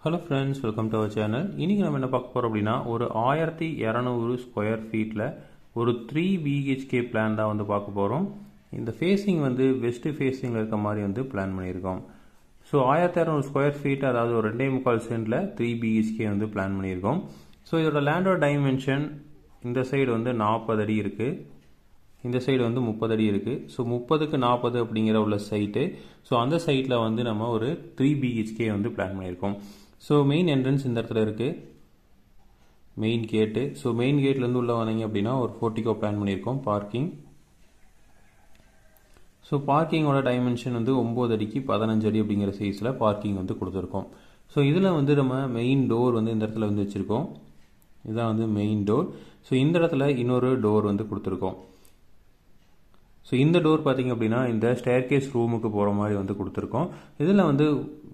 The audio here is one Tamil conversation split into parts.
Hello friends, welcome to our channel. இன்னைக்கு நம்ம என்ன பார்க்க போறோம் அப்படினா ஒரு 1200 ஸ்கொயர் ஃபீட்ல ஒரு 3 BHK பிளான் தான் வந்து பார்க்க போறோம். இந்த ஃபேசிங் வந்து வெஸ்ட் ஃபேசிங்ல இருக்க மாதிரி வந்து பிளான் பண்ணியிருக்கோம். ஸோ 1200 ஸ்கொயர் ஃபீட் அதாவது ஒரு 2.25 சென்ட்ல 3 BHK வந்து பிளான் பண்ணியிருக்கோம். ஸோ இதோட லேண்டோட டைமென்ஷன் இந்த சைடு வந்து 40 அடி இருக்கு, இந்த சைடு வந்து 30 அடி இருக்கு. ஸோ 30க்கு 40 அப்படிங்கிற உள்ள சைட்டு. ஸோ அந்த சைட்டில் வந்து நம்ம ஒரு 3 BHK வந்து பிளான் பண்ணியிருக்கோம். ஸோ மெயின் என்ட்ரன்ஸ் இந்த இடத்துல இருக்கு, மெயின் கேட்டு. ஸோ மெயின் கேட்லேருந்து உள்ள வந்தீங்க அப்படின்னா ஒரு போர்ட்டிகோ பிளான் பண்ணியிருக்கோம், பார்க்கிங். ஸோ பார்க்கிங்கோட டைமென்ஷன் வந்து 9 அடிக்கு 15 அடி அப்படிங்கிற சைஸில் பார்க்கிங் வந்து கொடுத்துருக்கோம். ஸோ இதில் வந்து நம்ம மெயின் டோர் வந்து இந்த இடத்துல வந்து வச்சுருக்கோம். இதுதான் வந்து மெயின் டோர். ஸோ இந்த இடத்துல இன்னொரு டோர் வந்து கொடுத்துருக்கோம். ஸோ இந்த டோர் பார்த்தீங்க அப்படின்னா இந்த ஸ்டேர்கேஸ் ரூமுக்கு போகிற மாதிரி வந்து கொடுத்துருக்கோம். இதில் வந்து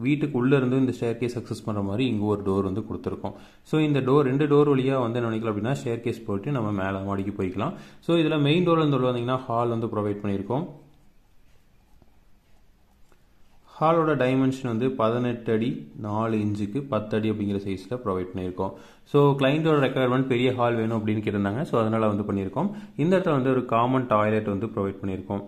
வீட்டுக்கு உள்ளே இருந்து இந்த ஸ்டேர்கேஸ் அக்சஸ் பண்ணுற மாதிரி இங்கே ஒரு டோர் வந்து கொடுத்துருக்கோம். ஸோ இந்த டோர் 2 டோர் வழியாக வந்து நினைக்கலாம் அப்படின்னா ஸ்டேர்கேஸ் போயிட்டு நம்ம மேலே மாடிக்கு போய்க்கலாம். ஸோ இதில் மெயின் டோர்லேருந்து உள்ள வந்தீங்கன்னா ஹால் வந்து ப்ரொவைட் பண்ணியிருக்கோம். ஹாலோட டைமென்ஷன் வந்து 18 அடி 4 இன்ச்சுக்கு 10 அடி அப்படிங்கிற சைஸில் ப்ரொவைட் பண்ணியிருக்கோம். ஸோ கிளைண்டோட ரெக்குயர்மெண்ட் பெரிய ஹால் வேணும் அப்படின்னு கேட்டிருந்தாங்க. ஸோ அதனால் வந்து பண்ணியிருக்கோம். இந்த இடத்துல வந்து ஒரு காமன் டாய்லெட் வந்து ப்ரொவைட் பண்ணியிருக்கோம்.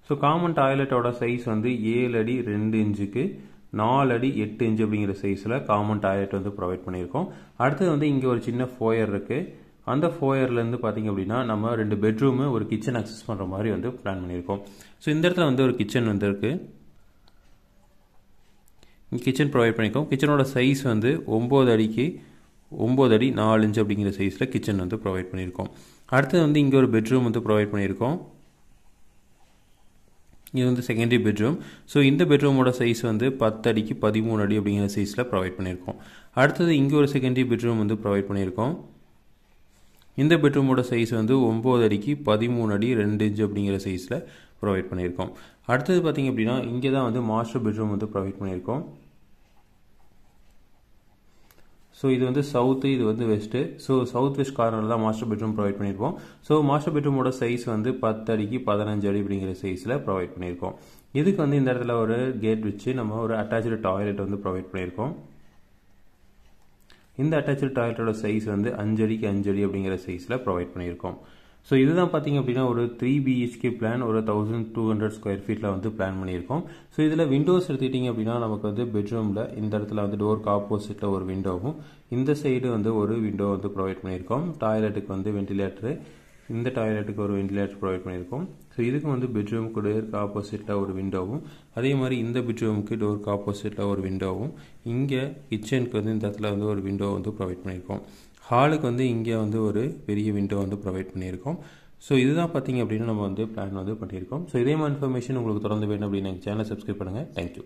ஸோ காமன் டாய்லெட்டோட சைஸ் வந்து 7 அடி 2 இன்ச்சுக்கு 4 அடி 8 இன்ச்சு அப்படிங்கிற சைஸில் காமன் டாய்லெட் வந்து ப்ரொவைட் பண்ணியிருக்கோம். அடுத்தது வந்து இங்கே ஒரு சின்ன ஃபோயர் இருக்குது. அந்த ஃபோயர்லேருந்து பார்த்தீங்க அப்படின்னா நம்ம 2 பெட்ரூமு ஒரு கிச்சன் அக்சஸ் பண்ணுற மாதிரி வந்து பிளான் பண்ணியிருக்கோம். ஸோ இந்த இடத்துல வந்து ஒரு கிச்சன் வந்து இருக்குது, கிச்சன் ப்ரொவைட் பண்ணியிருக்கோம். கிச்சனோட சைஸ் வந்து 9 அடிக்கு 9 அடி 4 இன்ச்சு அப்படிங்கிற சைஸில் கிச்சன் வந்து ப்ரொவைட் பண்ணியிருக்கோம். அடுத்தது வந்து இங்கே ஒரு பெட்ரூம் வந்து ப்ரொவைட் பண்ணியிருக்கோம். இது வந்து செகண்டரி பெட்ரூம். ஸோ இந்த பெட்ரூமோட சைஸ் வந்து 10 அடிக்கு 13 அடி அப்படிங்கிற சைஸில் ப்ரொவைட் பண்ணியிருக்கோம். அடுத்தது இங்கே ஒரு செகண்டரி பெட்ரூம் வந்து ப்ரொவைட் பண்ணியிருக்கோம். இந்த பெட்ரூமோட சைஸ் வந்து 9 அடிக்கு 13 அடி 2 இன்ச்சு அப்படிங்கிற சைஸில் ப்ரொவைட் பண்ணியிருக்கோம். அடுத்தது பார்த்தீங்க அப்படின்னா இங்கே தான் வந்து மாஸ்டர் பெட்ரூம் வந்து ப்ரொவைட் பண்ணியிருக்கோம். ஸோ இது வந்து சவுத்து, இது வந்து வெஸ்ட்டு. ஸோ சவுத் வெஸ்ட் கார்னரில் தான் மாஸ்டர் பெட்ரூம் ப்ரொவைட் பண்ணியிருக்கோம். ஸோ மாஸ்டர் பெட்ரூமோட சைஸ் வந்து 10 அடிக்கு 15 அடி அப்படிங்கிற சைஸில் ப்ரொவைட் பண்ணியிருக்கோம். இதுக்கு வந்து இந்த இடத்துல ஒரு கேட் வச்சு நம்ம ஒரு அட்டாச்சு டாய்லெட் வந்து ப்ரொவைட் பண்ணியிருக்கோம். இந்த அட்டாச்சு டாய்லெட்டோட சைஸ் வந்து 5 அடிக்கு 5 அடி அப்படிங்கிற சைஸில் ப்ரொவைட் பண்ணியிருக்கோம். ஸோ இதுதான் பார்த்தீங்க அப்படின்னா ஒரு 3 BHK பிளான் ஒரு 1200 ஸ்கொயர் ஃபீட்டில் வந்து பிளான் பண்ணியிருக்கோம். ஸோ இதில் விண்டோஸ் எடுத்துக்கிட்டிங்க அப்படின்னா நமக்கு வந்து பெட்ரூமில் இந்த இடத்துல வந்து டோருக்கு ஆப்போசிட்டில் ஒரு விண்டோவும், இந்த சைடு வந்து ஒரு விண்டோ வந்து ப்ரொவைட் பண்ணியிருக்கோம். டாய்லெட்டுக்கு வந்து வென்டிலேட்டரு, இந்த டாய்லெட்டுக்கு ஒரு வென்டிலேட்டர் ப்ரொவைட் பண்ணியிருக்கோம். ஸோ இதுக்கு வந்து பெட்ரூமுக்கு டோருக்கு ஆப்போசிட்டில் ஒரு விண்டோவும், அதே மாதிரி இந்த பெட்ரூமுக்கு டோருக்கு ஆப்போசிட்டில் ஒரு விண்டோவும், இங்கே கிச்சனுக்கு வந்து இந்த இடத்துல வந்து ஒரு விண்டோ வந்து ப்ரொவைட் பண்ணியிருக்கோம். ஹாலுக்கு வந்து இங்கே வந்து ஒரு பெரிய விண்டோ வந்து ப்ரொவைட் பண்ணியிருக்கோம். ஸோ இதுதான் பார்த்தீங்க அப்படின்னா நம்ம வந்து பிளான் வந்து பண்ணியிருக்கோம். ஸோ இதே மாதிரி இன்ஃபர்மேஷன் உங்களுக்கு தொடர்ந்து வேணும் அப்படின்னு எங்கள் சேனலை சப்ஸ்கிரைப் பண்ணுங்கள். தேங்க்யூ.